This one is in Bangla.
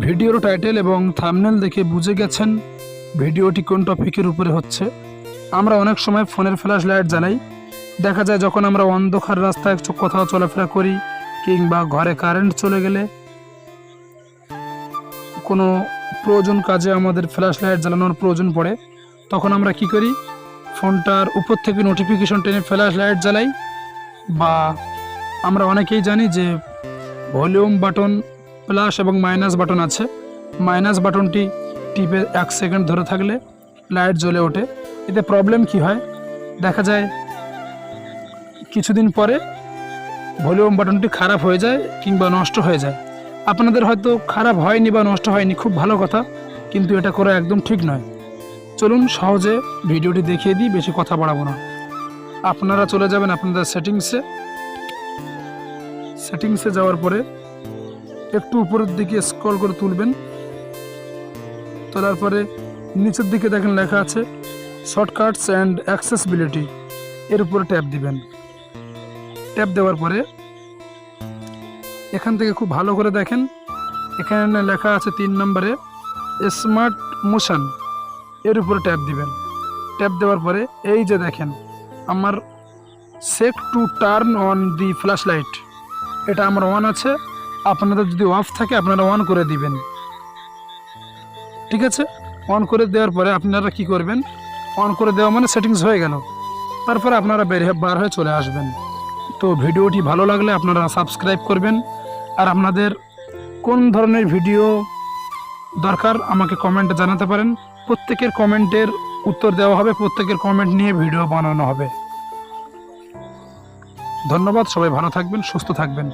ভিডিওর টাইটেল এবং থাম্বনেল দেখে বুঝে গেছেন ভিডিওটি কোন টপিকের উপরে হচ্ছে। আমরা অনেক সময় ফোনের ফ্ল্যাশ লাইট জ্বালাই। দেখা যায় যখন আমরা অন্ধকার রাস্তায় কোথাও চলাফেরা করি কিংবা ঘরে কারেন্ট চলে গেলে কোনো প্রয়োজন কাজে আমাদের ফ্ল্যাশ লাইট জ্বালানোর প্রয়োজন পড়ে, তখন আমরা কি করি, ফোনটার উপর থেকে নোটিফিকেশন টেনে ফ্ল্যাশ লাইট জ্বালাই। বা আমরা অনেকেই জানি যে ভলিউম বাটন প্লাস এবং মাইনাস বাটন আছে। মাইনাস বাটনটি টিপে 1 সেকেন্ড ধরে থাকলে লাইট জ্বলে ওঠে। এতে প্রবলেম কি হয়, দেখা যায় কিছুদিন পরে ভলিউম বাটনটি খারাপ হয়ে যায় কিংবা নষ্ট হয়ে যায়। আপনাদের হয়তো খারাপ হয়নি বা নষ্ট হয়নি, খুব ভালো কথা, কিন্তু এটা করা একদম ঠিক নয়। চলুন সহজে ভিডিওটি দেখিয়ে দিই, বেশি কথা বাড়াবো না। আপনারা চলে যাবেন আপনাদের সেটিংসে যাওয়ার পরে একটু উপরের দিকে স্ক্রল করে তুলবেন। তোলার পরে নিচের দিকে দেখেন লেখা আছে শর্টকাটস অ্যান্ড অ্যাক্সেসিবিলিটি, এর উপরে ট্যাপ দিবেন। ট্যাপ দেওয়ার পরে এখান থেকে খুব ভালো করে দেখেন, এখানে লেখা আছে 3 নম্বরে স্মার্ট মোশন, এর উপরে ট্যাপ দিবেন। ট্যাপ দেওয়ার পরে এই যে দেখেন আমার set to turn on the flash light, এটা আমার অন আছে। আপনাদের যদি অফ থাকে আপনারা অন করে দিবেন, ঠিক আছে। অন করে দেওয়ার পরে আপনারা কি করবেন, অন করে দেওয়া মানে সেটিংস হয়ে গেল। তারপরে আপনারা বার হয়ে চলে আসবেন। তো ভিডিওটি ভালো লাগলে আপনারা সাবস্ক্রাইব করবেন। আর আপনাদের কোন ধরনের ভিডিও দরকার আমাকে কমেন্টে জানাতে পারেন। প্রত্যেকের কমেন্টের উত্তর দেওয়া হবে, প্রত্যেকের কমেন্ট নিয়ে ভিডিও বানানো হবে। ধন্যবাদ, সবাই ভালো থাকবেন, সুস্থ থাকবেন।